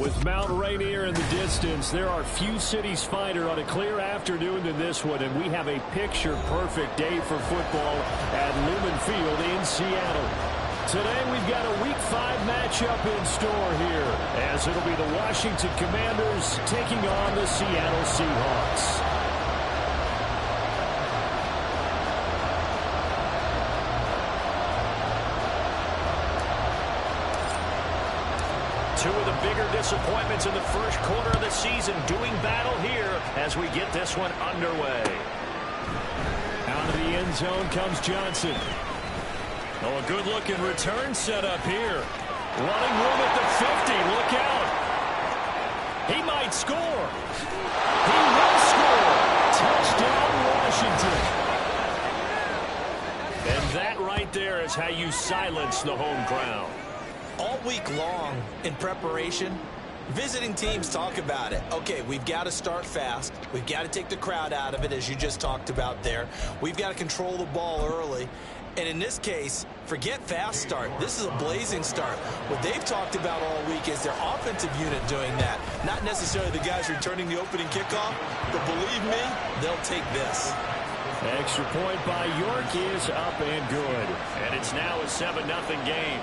With Mount Rainier in the distance, there are few cities finer on a clear afternoon than this one, and we have a picture-perfect day for football at Lumen Field in Seattle. Today we've got a Week 5 matchup in store here, as it'll be the Washington Commanders taking on the Seattle Seahawks. Two of the bigger disappointments in the first quarter of the season doing battle here as we get this one underway. Out of the end zone comes Johnson. Oh, a good-looking return set up here. Running room at the 50. Look out. He might score. He will score. Touchdown, Washington. And that right there is how you silence the home crowd. All week long in preparation, visiting teams talk about it. Okay, we've got to start fast. We've got to take the crowd out of it, as you just talked about there. We've got to control the ball early. And in this case, forget fast start. This is a blazing start. What they've talked about all week is their offensive unit doing that. Not necessarily the guys returning the opening kickoff, but believe me, they'll take this. Extra point by York is up and good. And it's now a 7-0 game.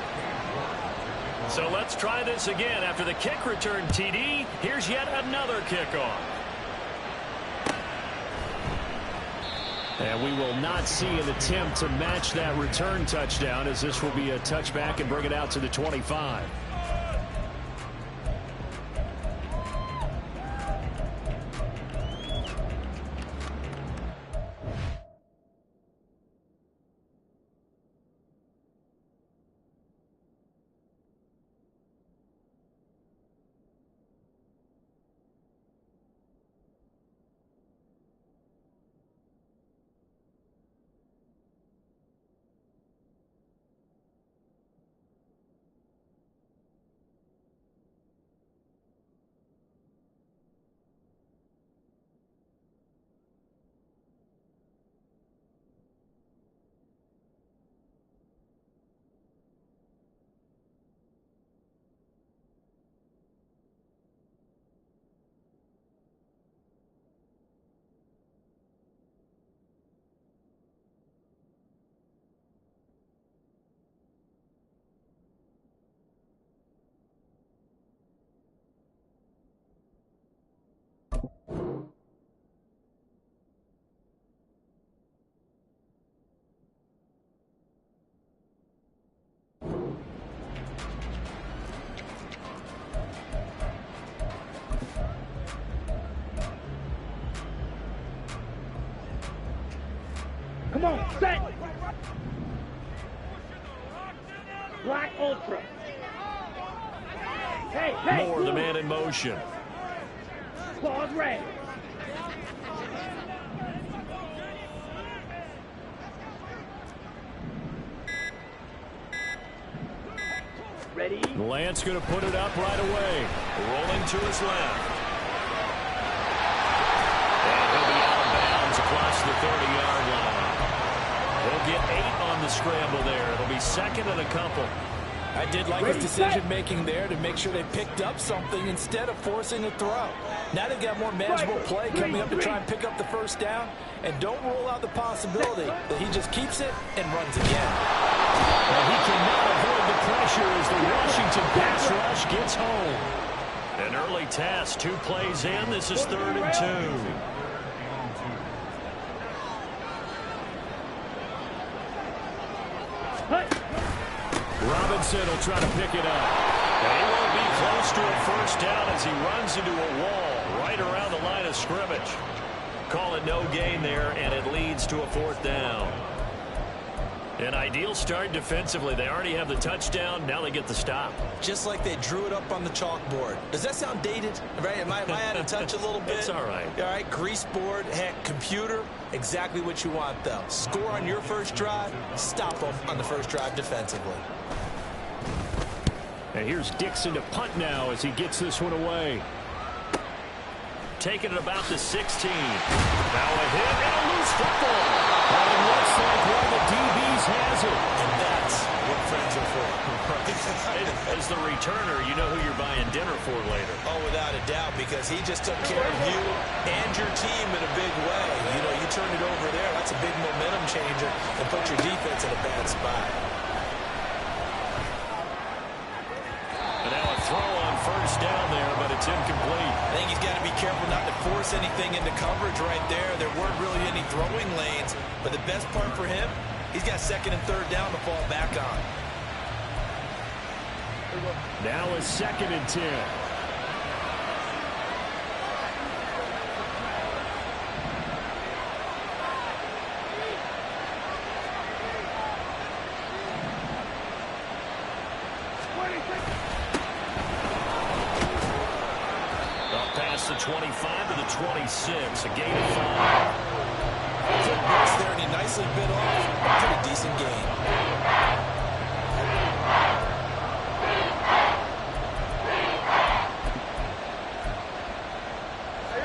So let's try this again. After the kick return TD, here's yet another kickoff. And we will not see an attempt to match that return touchdown, as this will be a touchback and bring it out to the 25. Come on, set! Black Ultra. Hey, More the man in motion. Claws red. Ready? Lance going to put it up right away. Rolling to his left. And he'll be out of bounds across the 30-yard line. He'll get 8 on the scramble there. It'll be second and a couple. I did like his decision-making there to make sure they picked up something instead of forcing a throw. Now they've got more manageable play coming up to try and pick up the first down. And don't rule out the possibility that he just keeps it and runs again. And he cannot avoid the pressure as the Washington pass rush gets home. An early task, 2 plays in. This is 3rd and 2. Robinson will try to pick it up. And he won't be close to a first down as he runs into a wall right around the line of scrimmage. Call it no gain there, and it leads to a 4th down. An ideal start defensively. They already have the touchdown. Now they get the stop. Just like they drew it up on the chalkboard. Does that sound dated? Right? Am I out of touch a little bit? It's all right. All right, grease board, heck, computer, exactly what you want, though. Score on your first drive, stop them on the first drive defensively. And here's Dixon to punt now as he gets this one away. Taking it about the 16. Now a hit and a loose football. And it looks like one of the DBs has it. And that's what friends are for. As the returner, you know who you're buying dinner for later. He just took care of you and your team in a big way. You know, you turn it over there, that's a big momentum changer and put your defense in a bad spot. And now a throw on first down there, but it's incomplete. I think he's got to be careful not to force anything into coverage right there. There weren't really any throwing lanes, but the best part for him, he's got second and third down to fall back on. Now a 2nd and 10. Up past the 25 to the 26, a gain of 5. Football's there, and he nicely bit off a pretty decent gain.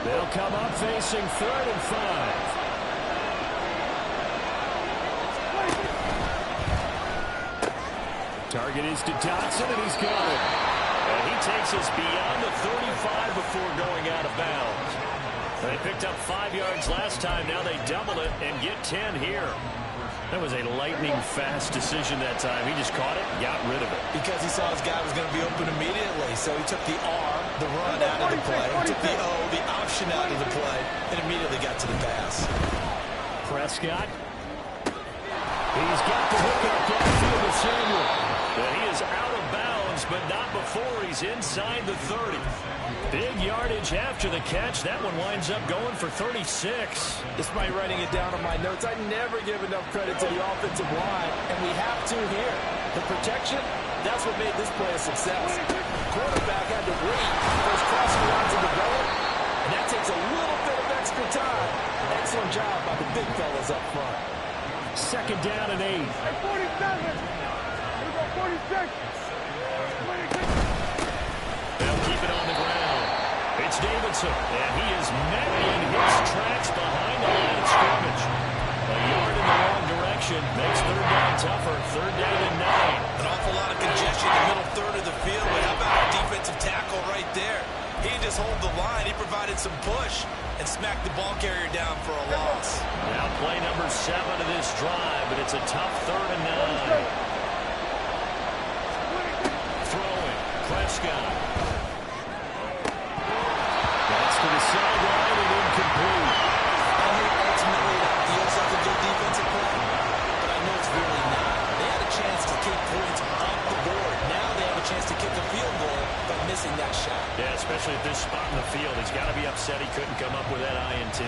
They'll come up facing 3rd and 5. Target is to Dotson, and he's got it. And he takes us beyond the 35 before going out of bounds. They picked up 5 yards last time. Now they double it and get 10 here. That was a lightning-fast decision that time. He just caught it, got rid of it. Because he saw his guy was going to be open immediately, so he took the R, the run, out of the play, took the O, the option out of the play, and immediately got to the pass. Prescott. He's got the hook up downfield to Samuel. But he is out of bounds, but not before he's inside the 30. Big yardage after the catch. That one winds up going for 36. Despite writing it down on my notes, I never give enough credit to the offensive line, and we have to here. The protection, that's what made this play a success. Quarterback had to wait for his crossing route to develop, and that takes a little bit of extra time. Excellent job by the big fellas up front. 2nd down and 8. 47. 46. They'll keep it on the ground. It's Davidson, and he is met in his tracks behind the line of scrimmage. A yard in the wrong direction makes 3rd down tougher. 3rd down and 9. An awful lot of congestion in the middle third of the field, but how about our defensive tackle right there? He didn't just hold the line. He provided some push and smacked the ball carrier down for a loss. Now play number 7 of this drive, but it's a tough 3rd and 9. Throwing, Prescott. That's to the sideline and incomplete. I mean, ultimately, that feels like a good defensive play, but I know it's really not. They had a chance to kick points off the board. Now they have a chance to kick a field goal by missing that shot. Yeah, especially at this spot in the field. He's got to be upset he couldn't come up with that INT.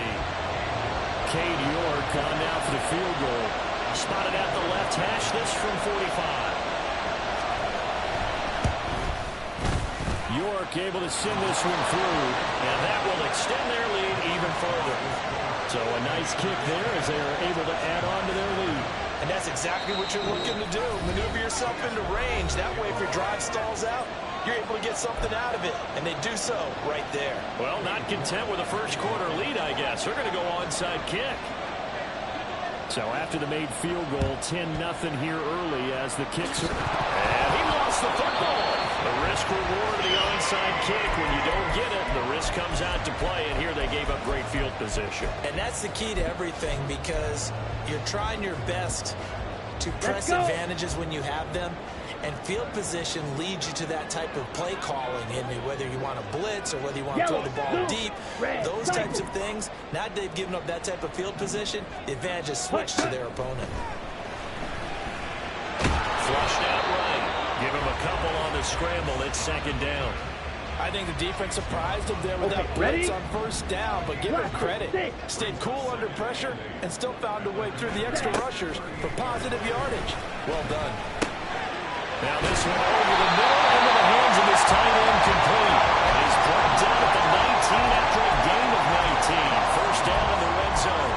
Cade York on now for the field goal. Spotted at the left hash, this from 45. York able to send this one through, and that will extend their lead even further. So a nice kick there as they are able to add on to their lead. And that's exactly what you're looking to do. Maneuver yourself into range. That way, if your drive stalls out, you're able to get something out of it. And they do so right there. Well, not content with a first quarter lead, I guess. They're going to go onside kick. So after the made field goal, 10-0 here early as the kicks are... And he lost the football. The risk-reward of the onside kick. When you don't get it, the risk comes out to play. And here they gave up great field position. And that's the key to everything, because you're trying your best to press advantages when you have them. And field position leads you to that type of play calling, in whether you want to blitz or whether you want to throw the ball deep. Those types of things, now that they've given up that type of field position, the advantage is switched to their opponent. Flushed out right. Give him a couple on the scramble. It's 2nd down. I think the defense surprised him there with that blitz on first down, but give him credit. Stayed cool under pressure and still found a way through the extra rushers for positive yardage. Well done. Now this one over the middle into the hands of his tight end, complete. And he's brought down at the 19 after a gain of 19. First down in the red zone.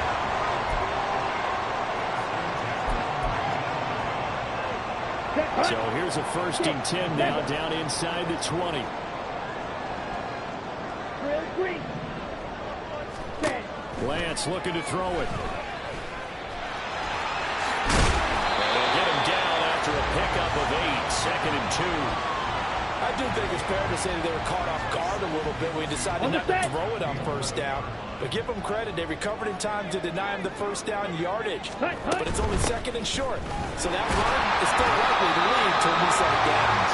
So here's a 1st and 10 now, down inside the 20. Lance looking to throw it. And they'll get him down after a pickup of 8. 2nd and 2. I do think it's fair to say that they were caught off guard a little bit when we decided not to throw it on first down. But give them credit. They recovered in time to deny him the first down yardage. But it's only second and short. So that run is still likely to lead to a new set of downs.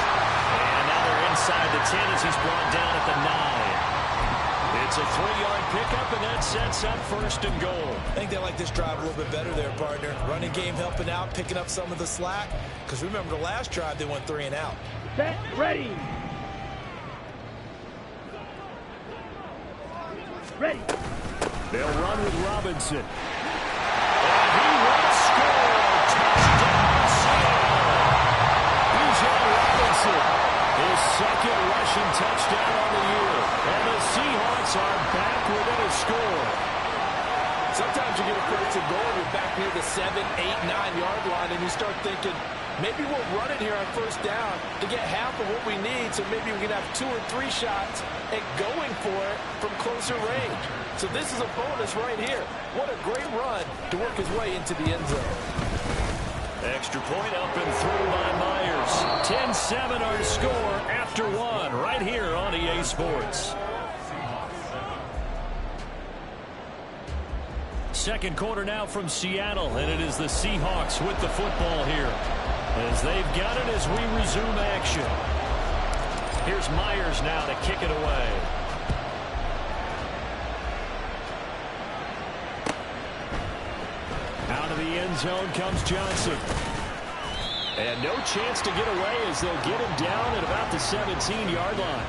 And now they're inside the 10 as he's brought down at the 9. It's a 3-yard pickup, and that sets up first and goal. I think they like this drive a little bit better there, partner. Running game helping out, picking up some of the slack. Because remember, the last drive, they went 3 and out. Set, ready. Ready. They'll run with Robinson. And he will score. Touchdown, Seattle. Bijan Robinson, his second rushing touchdown on the year. And the Seahawks are back within a score. Sometimes you get a first and goal, you're back near the 7, 8, 9-yard line, and you start thinking, maybe we'll run it here on first down to get half of what we need, so maybe we can have 2 or 3 shots at going for it from closer range. So this is a bonus right here. What a great run to work his way into the end zone. Extra point up and through by Myers. 10-7 our score after 1 right here on EA Sports. Second quarter now from Seattle, and it is the Seahawks with the football here as they've got it as we resume action. Here's Myers now to kick it away. Out of the end zone comes Johnson. And no chance to get away as they'll get him down at about the 17-yard line.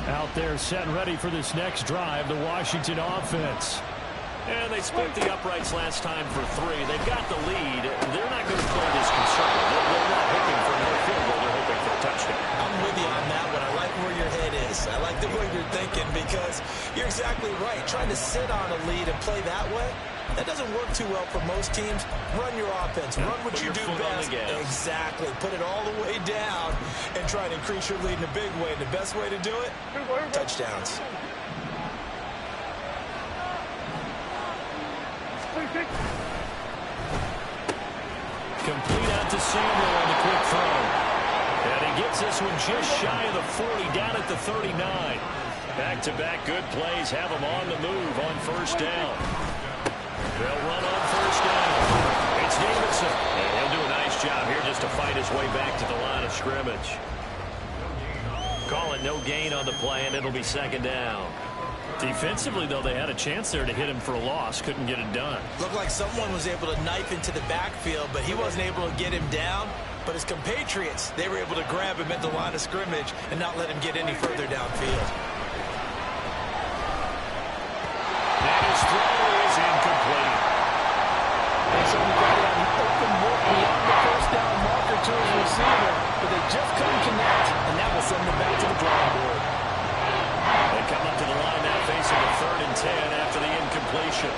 Out there set and ready for this next drive, the Washington offense. And they split the uprights last time for 3. They've got the lead. They're not going to play this conservative. They're not hoping for another field goal. They're hoping for a touchdown. I'm with you on that one. I like where your head is. I like the way you're thinking because you're exactly right. Trying to sit on a lead and play that way, that doesn't work too well for most teams. Run your offense. Run what you do best. Exactly. Put it all the way down and try and increase your lead in a big way. And the best way to do it, touchdowns. Complete out to Samuel on the quick throw. And he gets this one just shy of the 40, down at the 39. Back-to-back good plays have him on the move on first down. They'll run on first down. It's Davidson. And he'll do a nice job here just to fight his way back to the line of scrimmage. Call it no gain on the play, and it'll be second down. Defensively, though, they had a chance there to hit him for a loss. Couldn't get it done. Looked like someone was able to knife into the backfield, but he wasn't able to get him down. But his compatriots, they were able to grab him at the line of scrimmage and not let him get any further downfield. And his throw is incomplete. And so we got an open look beyond the first down marker to his receiver, but they just couldn't connect, and that will send them back to the drawing board. They come up to the line now facing a 3rd and 10 after the incompletion.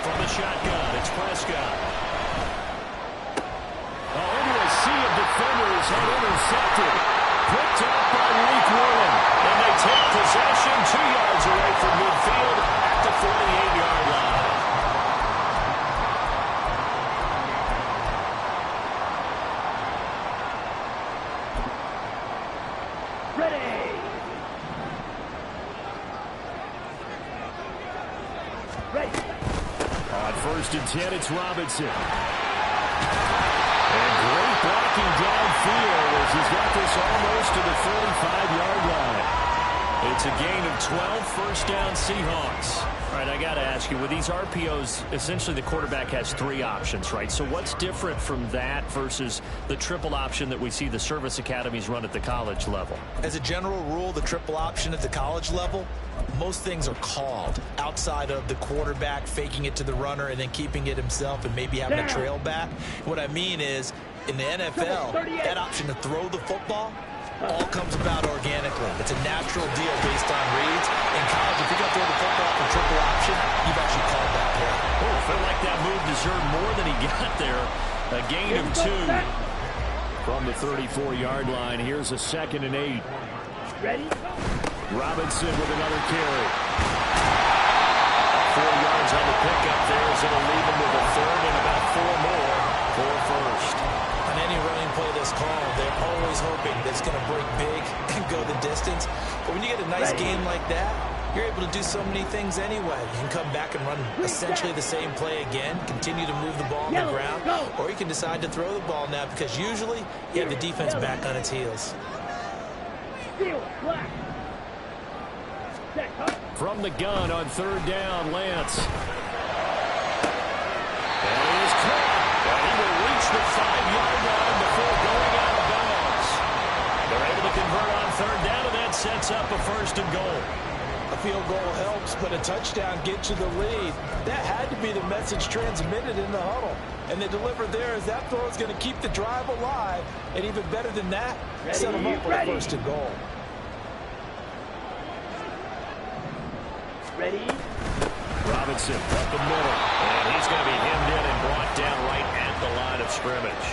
From the shotgun, it's Prescott. Into a sea of defenders and intercepted. Picked up by Malik Woolen. And they take possession 2 yards away from midfield at the 48-yard line. On 1st and 10, it's Robinson. And great blocking downfield as he's got this almost to the 45-yard line. It's a gain of 12, first down Seahawks. All right, I got to ask you, with these RPOs, essentially the quarterback has 3 options, right? So what's different from that versus the triple option that we see the service academies run at the college level? As a general rule, the triple option at the college level, most things are called outside of the quarterback faking it to the runner and then keeping it himself and maybe having a trail back. What I mean is, in the NFL, that option to throw the football all comes about organically. It's a natural deal based on reads. In college, if you're going to throw the football for triple option, you've actually called that play. Oh, felt like that move deserved more than he got there. A gain of 2 from the 34-yard line. Here's a 2nd and 8. Ready? Robinson with another carry. 4 yards on the pickup there as it'll leave him with a third and about 4 more for first. On any running play that's called, they're always hoping that it's going to break big and go the distance. But when you get a nice game like that, you're able to do so many things anyway. You can come back and run essentially the same play again, continue to move the ball on the ground, or you can decide to throw the ball now because usually you have the defense back on its heels. From the gun on 3rd down, Lance. And he is caught. And he will reach the 5-yard line before going out of bounds. They're able to convert on 3rd down, and that sets up a 1st and goal. A field goal helps, but a touchdown gets you the lead. That had to be the message transmitted in the huddle. And they delivered there as that throw is going to keep the drive alive. And even better than that, set them up for a 1st and goal. Ready? Robinson up the middle. And he's going to be hemmed in and brought down right at the line of scrimmage.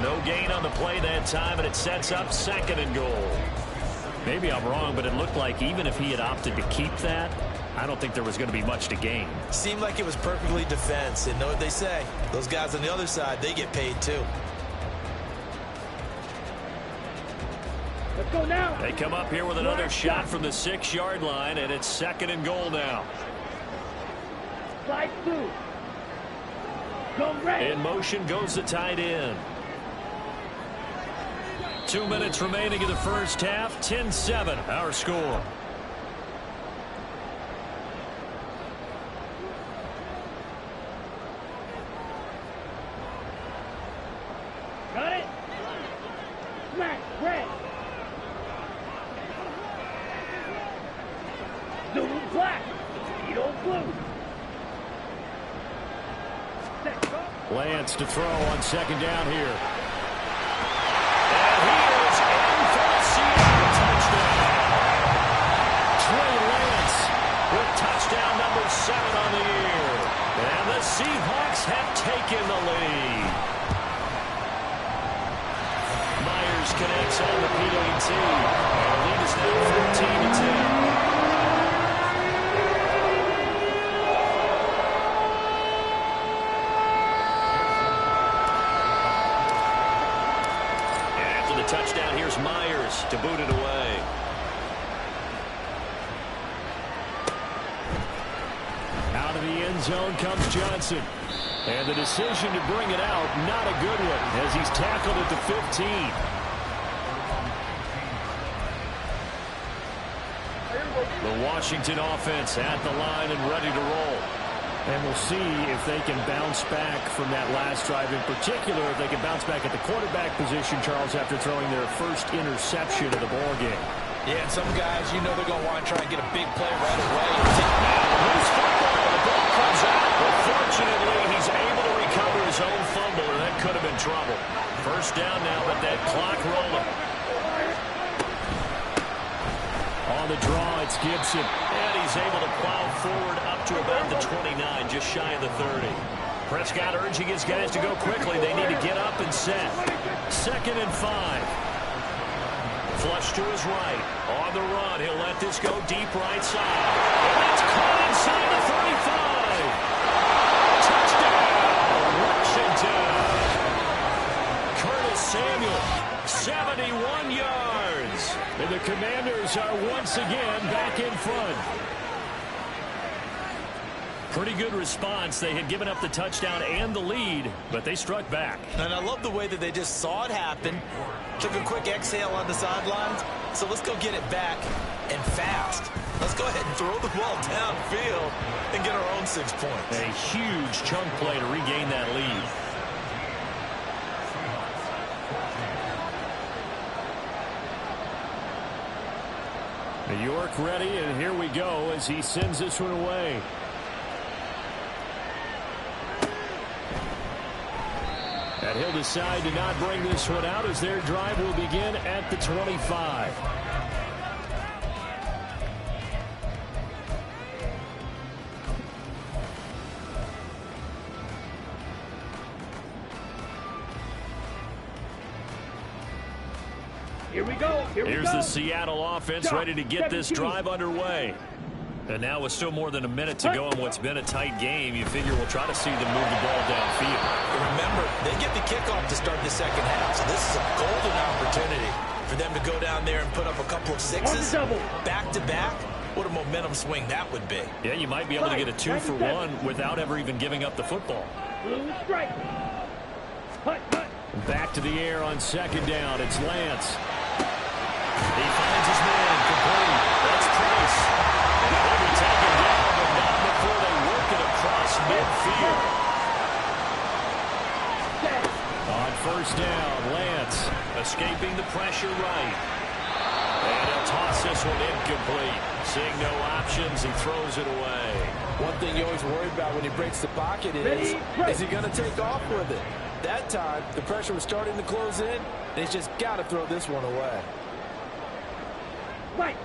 No gain on the play that time, and it sets up 2nd and goal. Maybe I'm wrong, but it looked like even if he had opted to keep that, I don't think there was going to be much to gain. Seemed like it was perfectly defense, and know what they say. Those guys on the other side, they get paid too. Let's go now. They come up here with another shot from the 6-yard line, and it's 2nd and goal now. Slide through. Go ready. In motion goes the tight end. 2 minutes remaining in the first half. 10-7, our score. Got it. Smack. Red. Zoom black. Speedo blue. Lance to throw on 2nd down here. And he is in for the Seattle touchdown. Trey Lance with touchdown number 7 on the year. And the Seahawks have taken the lead. Myers connects on the PAT. And the lead is now 14-10. Touchdown, here's Myers to boot it away. Out of the end zone comes Johnson. And the decision to bring it out, not a good one, as he's tackled at the 15. The Washington offense at the line and ready to roll. And we'll see if they can bounce back from that last drive. In particular, if they can bounce back at the quarterback position, Charles, after throwing their first interception of the ball game. Yeah, and some guys, you know they're going to want to try and get a big play right away. Loose football, the ball comes out. But fortunately, he's able to recover his own fumble, and that could have been trouble. First down now with that clock rolling. On the draw, it's Gibson. And he's able to plow forward up to about the 29, just shy of the 30. Prescott urging his guys to go quickly. They need to get up and set. 2nd and 5. Flush to his right. On the run, he'll let this go deep right side. And it's caught inside the 35. Touchdown, Washington. Curtis Samuel, 71 yards. And the Commanders are once again back in front. Pretty good response. They had given up the touchdown and the lead, but they struck back. And I love the way that they just saw it happen, took a quick exhale on the sidelines. So let's go get it back and fast. Let's go ahead and throw the ball downfield and get our own 6 points. A huge chunk play to regain that lead. New York ready, and here we go as he sends this one away. And he'll decide to not bring this one out as their drive will begin at the 25. Here we go. Here we go. Here's the Seattle offense Stop. ready to get this 17. drive underway. And now with still more than a minute to go in what's been a tight game, you figure we'll try to see them move the ball downfield. Remember, they get the kickoff to start the second half, so this is a golden opportunity for them to go down there and put up a couple of sixes back-to-back. What a momentum swing that would be. Yeah, you might be able to get a 2-for-1 without ever even giving up the football. Blue strike. Hut, hut. Back to the air on second down. It's Lance. He finds his man complete. That's Price. And he'll be taken down, but not before they work it across midfield. On first down, Lance escaping the pressure right. And he'll toss this one incomplete. Seeing no options, he throws it away. One thing you always worry about when he breaks the pocket is he going to take off with it? That time, the pressure was starting to close in, and he's just got to throw this one away. White.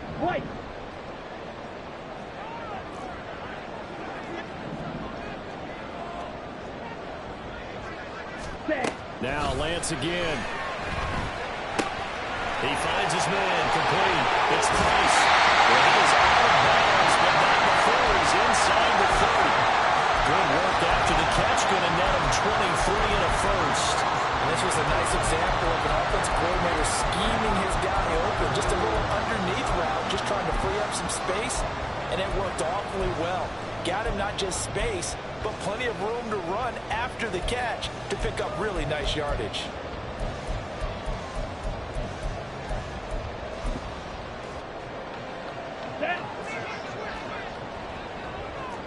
Now Lance again. He finds his man complete. It's Price. Well, he is out of bounds, but not before he's inside the 30. Good work after the catch. Going to net him 23 and a first. And this was a nice example of an offensive coordinator scheming his guy open. Just a little underneath route, just trying to free up some space, and it worked awfully well. Got him not just space, but plenty of room to run after the catch to pick up really nice yardage. Set.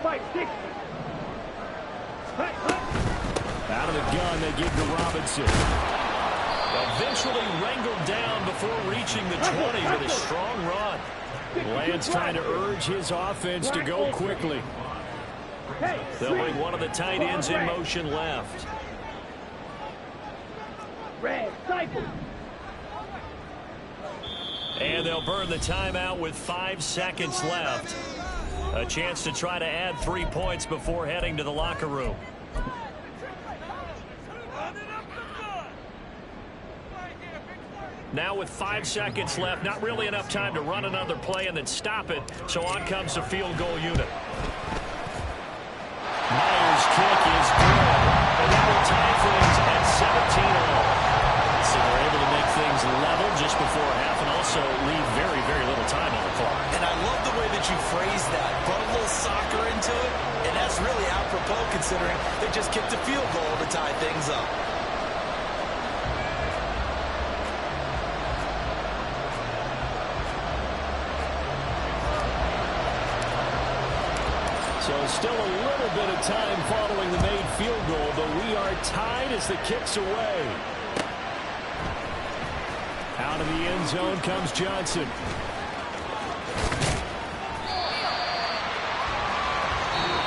5-6. Hut, hut. Out of the gun, they give to Robinson. Eventually wrangled down before reaching the 20 with a strong run. Lance trying to urge his offense to go quickly. They'll bring one of the tight ends in motion left. Red, cycle. And they'll burn the timeout with 5 seconds left. A chance to try to add 3 points before heading to the locker room. Now with 5 seconds left, not really enough time to run another play and then stop it. So on comes the field goal unit. Myers' kick is good. And that will tie things at 17-all. So they're able to make things level just before half and also leave very, very little time on the clock. And I love the way that you phrase that. Put a little soccer into it, and that's really apropos considering they just kicked a field goal to tie things up. So still a little bit of time following the made field goal, but we are tied as the kick's away. Out of the end zone comes Johnson.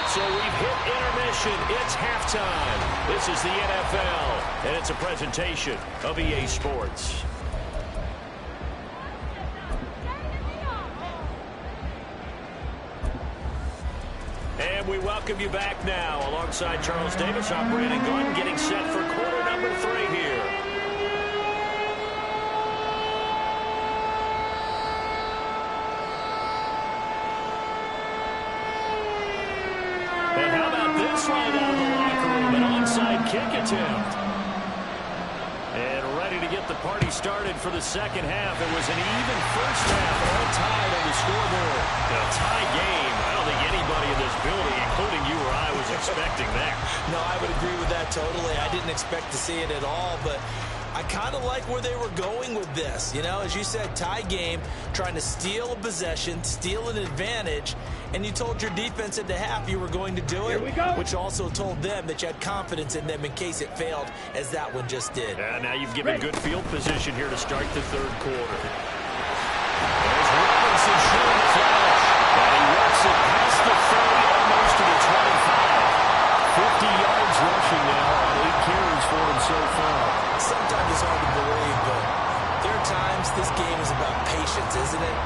So we've hit intermission. It's halftime. This is the NFL, and it's a presentation of EA Sports. And we welcome you back now. Alongside Charles Davis, I'm Brandon Glenn, getting set for quarter number 3 here. And how about this right out of the locker room? An onside kick attempt. And ready to get the party started for the second half. It was an even first half, all tied on the scoreboard. A tie game. I don't think anybody in this building, including you or I, was expecting that. No, I would agree with that totally. I didn't expect to see it at all, but I kind of like where they were going with this. You know, as you said, tie game, trying to steal a possession, steal an advantage, and you told your defense at the half you were going to do it, which also told them that you had confidence in them in case it failed, as that one just did. And now you've given good field position here to start the third quarter. There's Robinson shooting the flash, and he works it past the 30, almost to the 25. 50 yards rushing now on 8 carries for him so far. Sometimes it's hard to believe, but there are times this game is about patience, isn't it?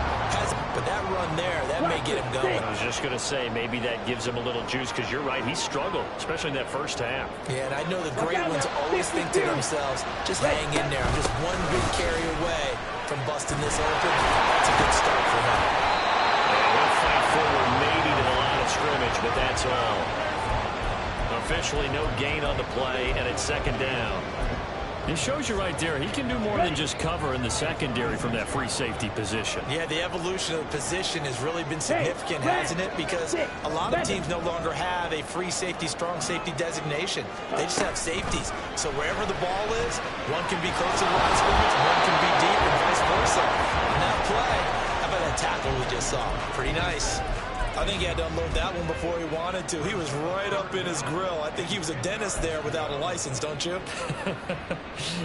But that run there, that may get him going. I was just going to say, maybe that gives him a little juice, because you're right, he struggled, especially in that first half. Yeah, and I know the great ones always think to themselves, just hang in there. I'm just one big carry away. from busting this open. That's a good start for him. And he'll fight forward maybe to the line of scrimmage, but that's all. Officially no gain on the play, and it's second down. It shows you right there, he can do more than just cover in the secondary from that free safety position. Yeah, the evolution of the position has really been significant, hasn't it? Because a lot of teams no longer have a free safety, strong safety designation. They just have safeties. So wherever the ball is, one can be close to the line of scrimmage, one can be deep, and vice versa. On that play, how about that tackle we just saw? Pretty nice. I think he had to unload that one before he wanted to. He was right up in his grill. I think he was a dentist there without a license, don't you?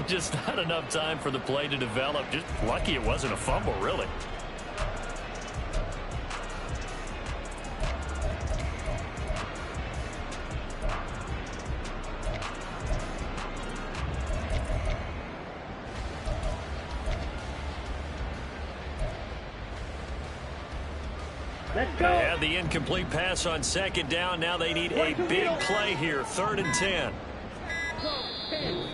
Just not enough time for the play to develop. Just lucky it wasn't a fumble, really. Let's go. They had the incomplete pass on second down. Now they need a big play here. 3rd and 10.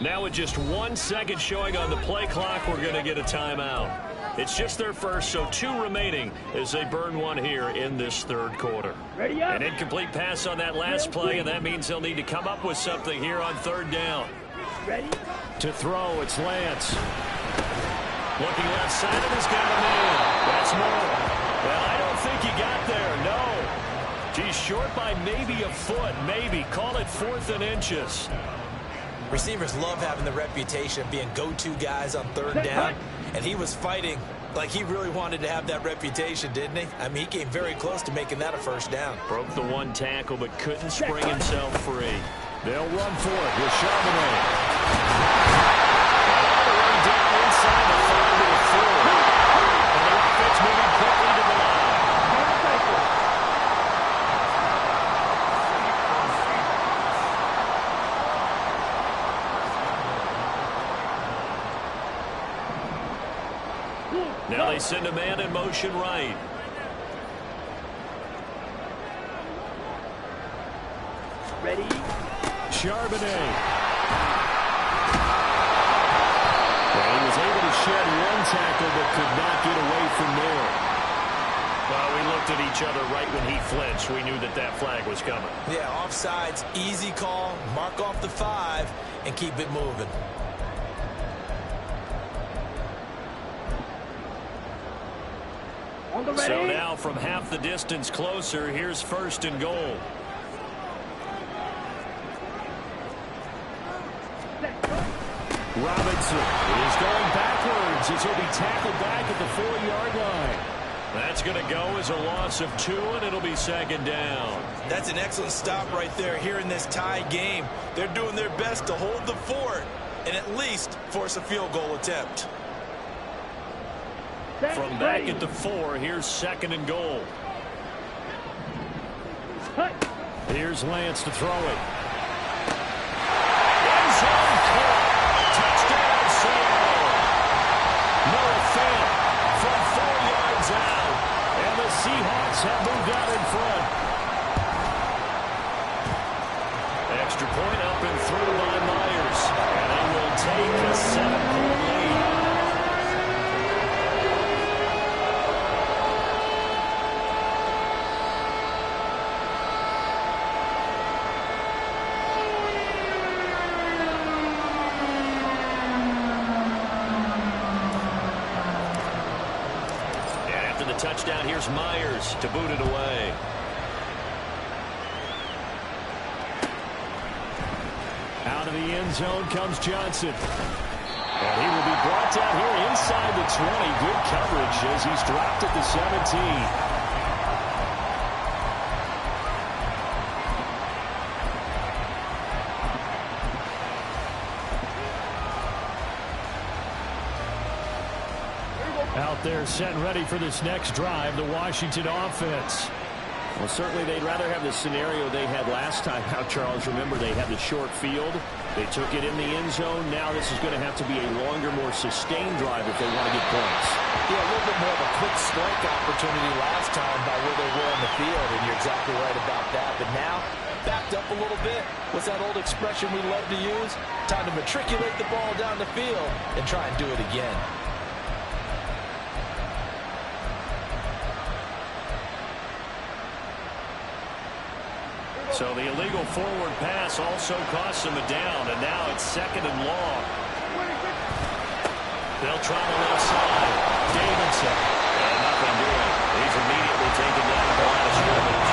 Now with just 1 second showing on the play clock, we're going to get a timeout. It's just their first, so 2 remaining as they burn one here in this 3rd quarter. Ready up. An incomplete pass on that last play, and that means they'll need to come up with something here on 3rd down. Ready. To throw, it's Lance. Looking left side of his got a man. That's more. Well, I don't think he got there, no. He's short by maybe a foot, maybe. Call it 4th and inches. Receivers love having the reputation of being go-to guys on 3rd down, and he was fighting like he really wanted to have that reputation, didn't he? I mean, he came very close to making that a 1st down. Broke the 1 tackle, but couldn't spring himself free. They'll run for it with Charbonnet. All the way down inside the 5 to the 4. And the offense moving quickly to the line. Now they send a man in motion right. Ready. Charbonnet. Well, he was able to shed 1 tackle but could not get away from there. Well, we looked at each other right when he flinched. We knew that that flag was coming. Yeah, offsides, easy call, mark off the 5, and keep it moving. On the ready. So now from half the distance closer, here's 1st and goal. Robinson is going backwards as he'll be tackled back at the 4-yard line. That's going to go as a loss of 2, and it'll be 2nd down. That's an excellent stop right there here in this tie game. They're doing their best to hold the fort and at least force a field goal attempt. From back at the 4, here's 2nd and goal. Here's Lance to throw it. End zone caught. Touchdown, Seattle. Noah Fant from 4 yards out. And the Seahawks have moved out in front. Extra point up and through by Myers. And they will take a 7-point lead. Touchdown, here's Myers to boot it away. Out of the end zone comes Johnson. And he will be brought down here inside the 20. Good coverage as he's dropped at the 17. Out there set and ready for this next drive, the Washington offense. Well, certainly they'd rather have the scenario they had last time out, Charles. Remember, they had the short field. They took it in the end zone. Now this is going to have to be a longer, more sustained drive if they want to get points. Yeah, a little bit more of a quick strike opportunity last time by where they were on the field, and you're exactly right about that. But now, backed up a little bit. What's that old expression we love to use? Time to matriculate the ball down the field and try and do it again. So the illegal forward pass also costs him a down, and now it's 2nd and long. They'll try the left side. Davidson. And nothing doing. He's immediately taken down at the line of scrimmage.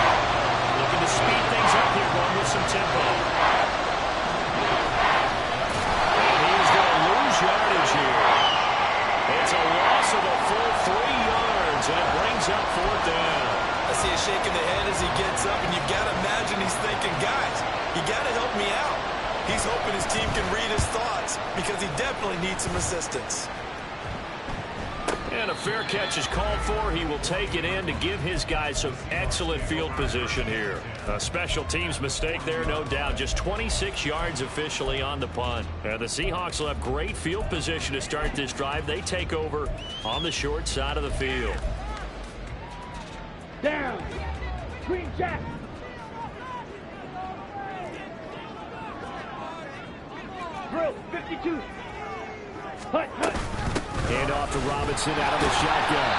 Looking to speed things up here, going with some tempo. And he's going to lose yardage here. It's a loss of a full 3 yards, and it brings up 4th down. I see him shaking the head as he gets up, and you've got to imagine he's thinking, guys, you got to help me out. He's hoping his team can read his thoughts because he definitely needs some assistance. And a fair catch is called for. He will take it in to give his guys some excellent field position here. A special teams mistake there, no doubt. Just 26 yards officially on the punt. And the Seahawks will have great field position to start this drive. They take over on the short side of the field. Down. Green Jack. Drill 52. Hut, hut. Hand off to Robinson out of the shotgun.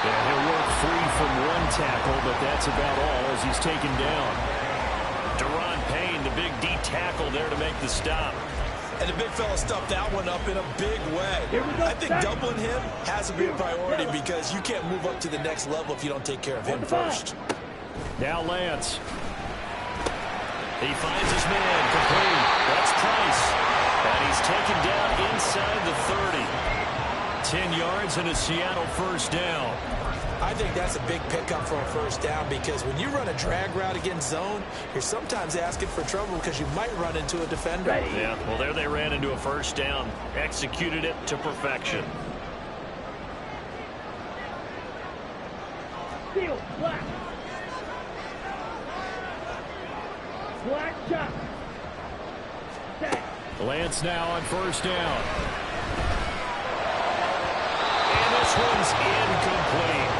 And he'll work free from 1 tackle, but that's about all as he's taken down. Deron Payne, the big D tackle there to make the stop. And the big fella stuffed that one up in a big way. Here we go. I think doubling him has to be a priority because you can't move up to the next level if you don't take care of him first. Now Lance. He finds his man complete. That's Price. And he's taken down inside the 30. 10 yards and a Seattle 1st down. I think that's a big pickup for a 1st down because when you run a drag route against zone, you're sometimes asking for trouble because you might run into a defender. Ready. Yeah, well, there they ran into a 1st down. Executed it to perfection. Steel. Black. Black shot. Set. Lance now on 1st down. And this one's incomplete.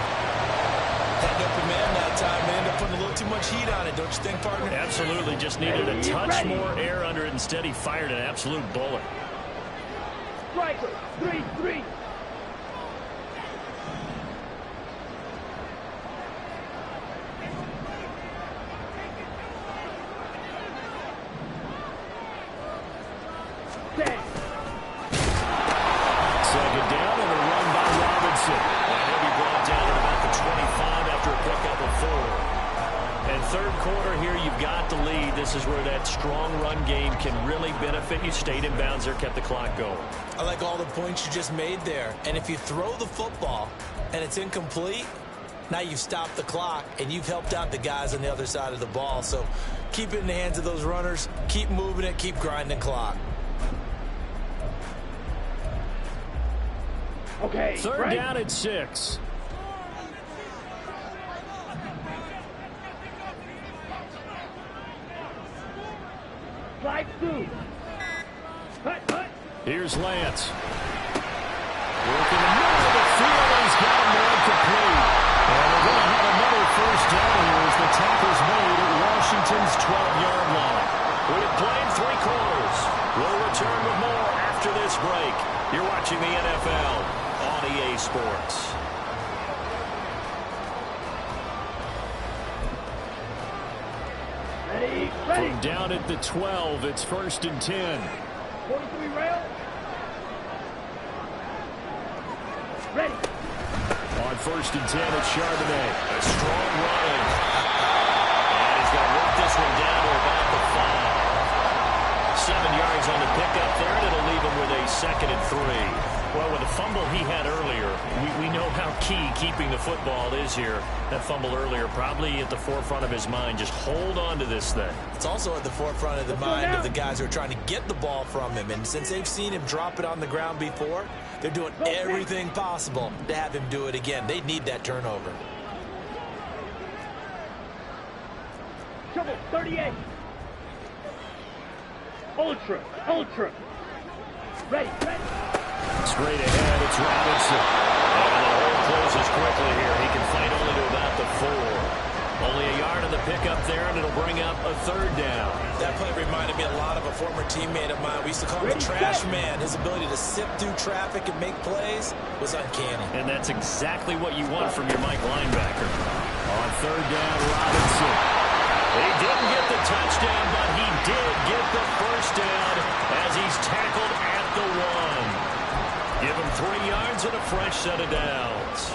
Had open man that time. They ended up putting a little too much heat on it, don't you think, partner? Absolutely, just needed a touch Ready. more air under it. Instead, he fired an absolute bullet. Striker. 3-3. Set. 2nd down and a run by Robinson. And he'll be brought down at about the 25 after a pickup of 4. And 3rd quarter here, you've got the lead. This is where that strong run game can really benefit you. Stayed in bounds there, kept the clock going. I like all the points you just made there. And if you throw the football and it's incomplete, now you've stopped the clock and you've helped out the guys on the other side of the ball. So keep it in the hands of those runners. Keep moving it. Keep grinding clock. Okay. 3rd right. down at 6. Slide 2. Hut, hut. Here's Lance. Working the middle of the field. He's got him there complete. And we're going to have another 1st down here as the tackle's made at Washington's 12-yard line. We've played 3 quarters. We'll return with more after this break. You're watching the NFL on EA Sports. Ready. Ready. From down at the 12, it's 1st and 10. 43 rail. Ready. On 1st and 10, it's Charbonnet. A strong run. And he's going to work this one down to about the 5. 7 yards on the pickup there, and it'll leave him with a 2nd and 3. Well, with the fumble he had earlier, we know how key keeping the football is here. That fumble earlier probably at the forefront of his mind. Just hold on to this thing. It's also at the forefront of the mind of the guys who are trying to get the ball from him. And since they've seen him drop it on the ground before, they're doing everything possible to have him do it again. They need that turnover. Trouble. 38. Ultra. Ultra. Ready. Ready. Straight ahead, it's Robinson. And the hole closes quickly here. He can fight only to about the 4. Only a yard on the pickup there, and it'll bring up a 3rd down. That play reminded me a lot of a former teammate of mine. We used to call him the trash man. His ability to sift through traffic and make plays was uncanny. And that's exactly what you want from your Mike linebacker. On 3rd down, Robinson. He didn't get the touchdown, but he did get the first down as he's tackled at the 1. Give him 3 yards and a fresh set of downs.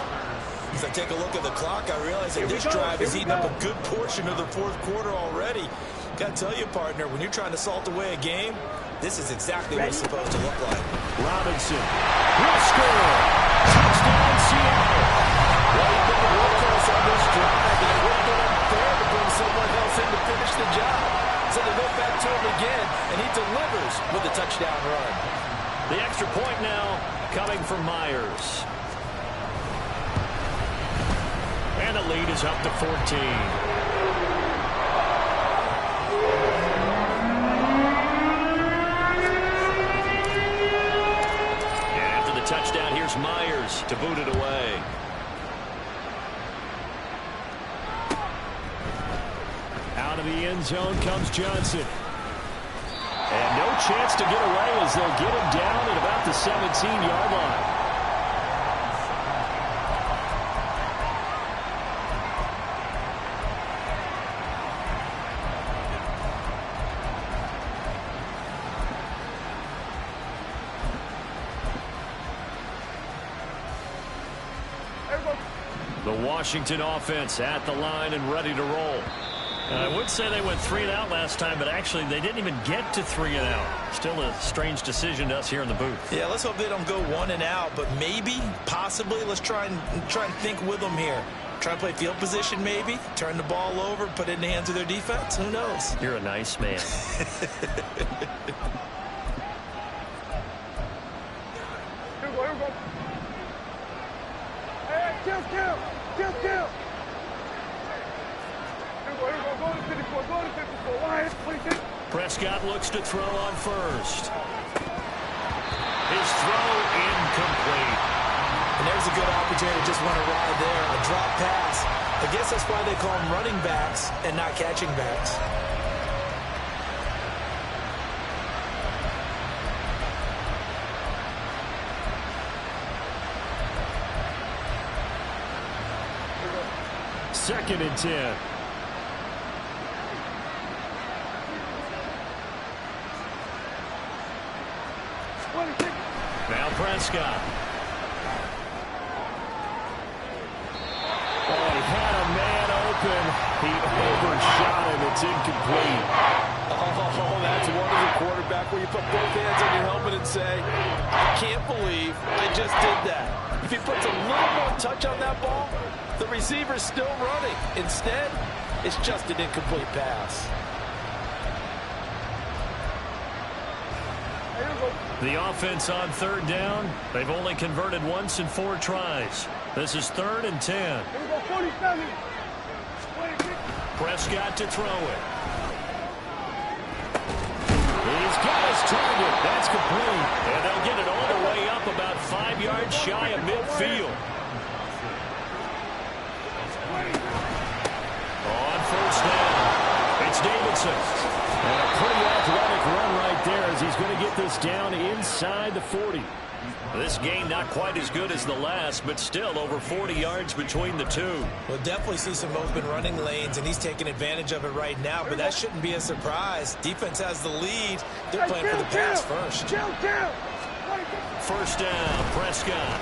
As I take a look at the clock, I realize that this drive is eating up a good portion of the fourth quarter already. Got to tell you, partner, when you're trying to salt away a game, this is exactly what it's supposed to look like. Robinson will score. Touchdown, Seattle. Well, he's been the workhorse on this drive, and it would have been unfair to bring someone else in to finish the job. So they go back to him again, and he delivers with a touchdown run. The extra point now coming from Myers. And the lead is up to 14. Touchdown, here's Myers to boot it away. Out of the end zone comes Johnson. And no chance to get away as they'll get him down at about the 17-yard line. The Washington offense at the line and ready to roll. I would say they went 3 and out last time, but actually they didn't even get to 3 and out. Still a strange decision to us here in the booth. Yeah, let's hope they don't go 1 and out, but maybe, possibly, let's try and think with them here. Try and play field position maybe, turn the ball over, put it in the hands of their defense. Who knows? You're a nice man. Here we go. Hey, kill. Here we go. Go to 54. Wyatt, 26. Prescott looks to throw on first. His throw incomplete. And there's a good opportunity to just run a ride there, a drop pass. I guess that's why they call them running backs and not catching backs. Second and 10. Now Prescott. Oh, he had a man open. He overshot him. It's incomplete. Oh, that's one as a quarterback where you put both hands on your helmet and say, I can't believe I just did that. If he puts a little more touch on that ball, the receiver's still running. Instead, it's just an incomplete pass. The offense on third down. They've only converted once in 4 tries. This is 3rd and 10. Here we go, 47. Prescott to throw it. He's got his target. That's complete. And they'll get it all the way up about 5 yards shy of midfield. On first down, it's Davidson. And a pretty athletic run right there as he's going to get this down inside the 40. This game not quite as good as the last, but still over 40 yards between the two. We'll definitely see some open running lanes, and he's taking advantage of it right now, but that shouldn't be a surprise. Defense has the lead. They're playing for the pass first. First down, Prescott.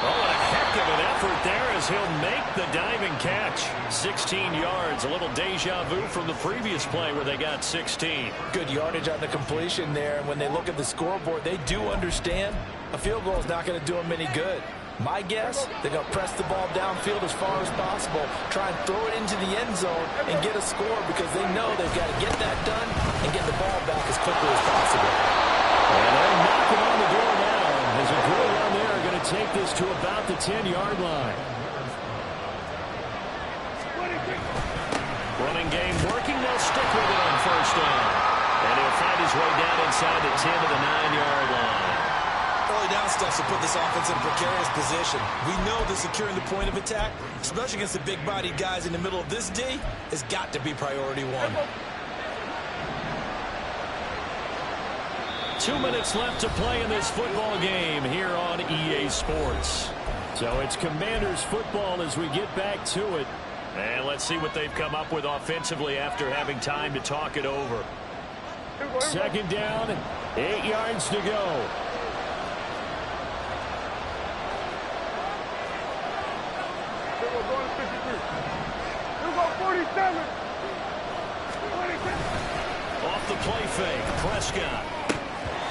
Oh, a heck of an effort there as he'll make the diving catch. 16 yards, a little deja vu from the previous play where they got 16. Good yardage on the completion there. And when they look at the scoreboard, they do understand a field goal is not going to do them any good. My guess, they're going to press the ball downfield as far as possible, try and throw it into the end zone and get a score because they know they've got to get that done and get the ball back as quickly as possible. And they're knocking on the door now. There's a good run there. Going to take this to about the 10-yard line. Running game working. They'll stick with it on first down. And he'll find his way down inside the 10 to the 9-yard line. Early down steps will put this offense in a precarious position. We know that securing the point of attack, especially against the big-bodied guys in the middle of this D, has got to be priority 1. 2 minutes left to play in this football game here on EA Sports. So it's Commanders football as we get back to it. And let's see what they've come up with offensively after having time to talk it over. Second down, 8 yards to go. Going to 53. We're going 47. 47. Off the play fake, Prescott.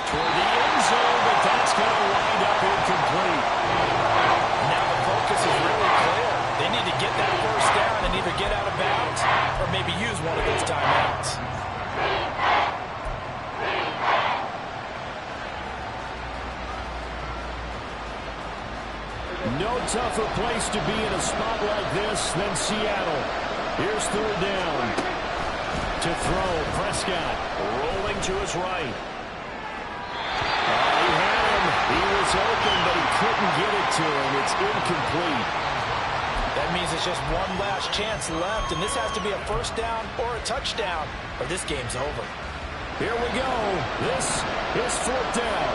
Toward the end zone, but that's going to wind up incomplete. Now the focus is really clear. They need to get that first down and either get out of bounds or maybe use one of those timeouts. No tougher place to be in a spot like this than Seattle. Here's third down. To throw, Prescott rolling to his right. He had him. He was open, but he couldn't get it to him. It's incomplete. That means it's just one last chance left, and this has to be a first down or a touchdown, or this game's over. Here we go. This is fourth down.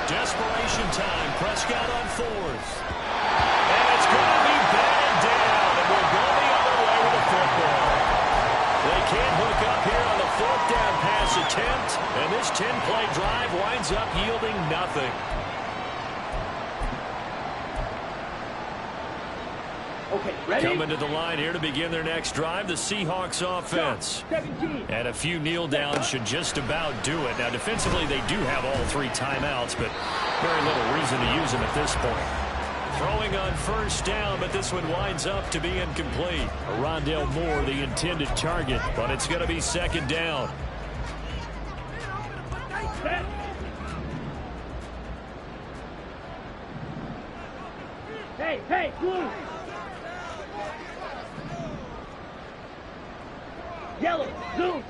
Desperation time. Prescott on fourth. And it's going to be batted down, and we'll go the other way with the football. They can't hook up here on the fourth down pass attempt, and this 10-play drive winds up yielding nothing. Okay, ready? Coming to the line here to begin their next drive, the Seahawks offense. 17. And a few kneel downs should just about do it. Now, defensively, they do have all 3 timeouts, but very little reason to use them at this point. Throwing on first down, but this one winds up to be incomplete. Rondale Moore, the intended target, but it's going to be second down. Hey, blue. Yellow, zoom.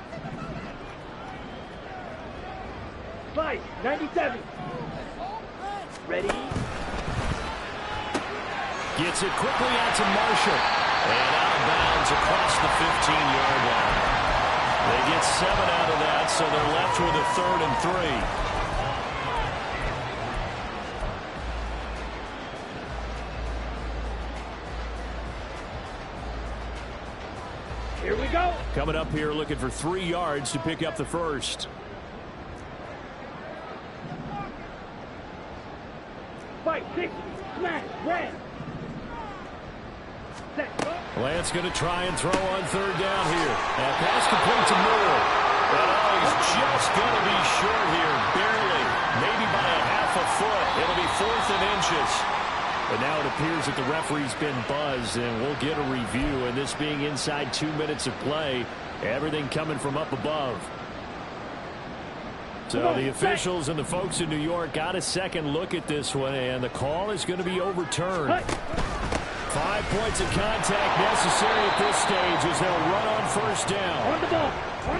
Spice, 97. Ready? Gets it quickly out to Marshall. And out of bounds across the 15-yard line. They get 7 out of that, so they're left with a 3rd and 3. Here we go. Coming up here looking for 3 yards to pick up the first. Fight, 6, smash, red. Lance going to try and throw on third down here. And pass complete to Moore. And he's just going to be short here, barely. Maybe by a half a foot. It'll be 4th and inches. But now it appears that the referee's been buzzed, and we'll get a review. And this being inside 2 minutes of play, everything coming from up above. So the officials and the folks in New York got a second look at this one, and the call is going to be overturned. 5 points of contact necessary at this stage as they'll run on first down. On the ball.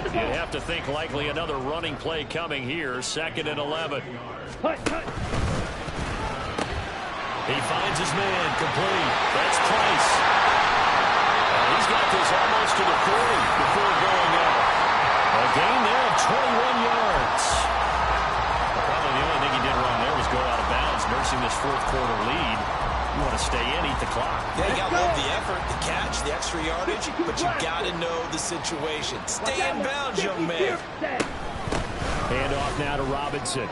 You'd have to think likely another running play coming here, 2nd and 11. Cut. He finds his man, complete. That's Price. He's got this almost to the 40 before going up. A gain there of 21 yards. Probably the only thing he did wrong there was go out of bounds, nursing this 4th quarter lead. You want to stay in, eat the clock. Yeah, you got to love the effort, the catch, the extra yardage, but you got to know the situation. Stay in bounds, young man. Hand off now to Robinson.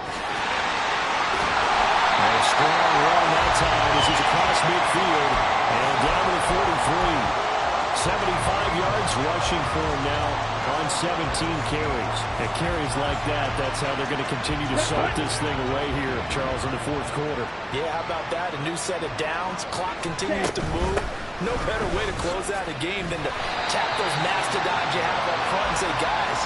And a strong run that time as he's across midfield and down to the 43. 75 yards rushing for him now on 17 carries. And carries like that, that's how they're going to continue to salt this thing away here, Charles, in the 4th quarter. Yeah, how about that? A new set of downs. Clock continues to move. No better way to close out a game than to tap those mastodons you have up front and say, guys,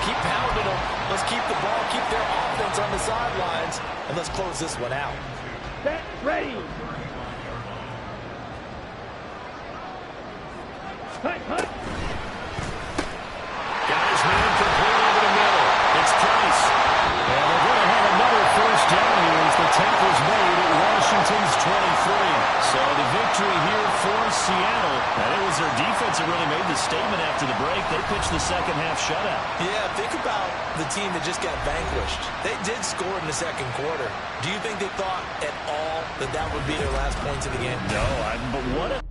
keep pounding them. Let's keep the ball, keep their offense on the sidelines, and let's close this one out. Set, ready. Cut. Guys, man, complete over the middle. It's Price. And they're going to have another first down here as the tackle's made at Washington's 23. So the victory here for Seattle. And it was their defense that really made the statement after the break. They pitched the second half shutout. Yeah, think about the team that just got vanquished. They did score in the second quarter. Do you think they thought at all that that would be their last points of the game? No, but what a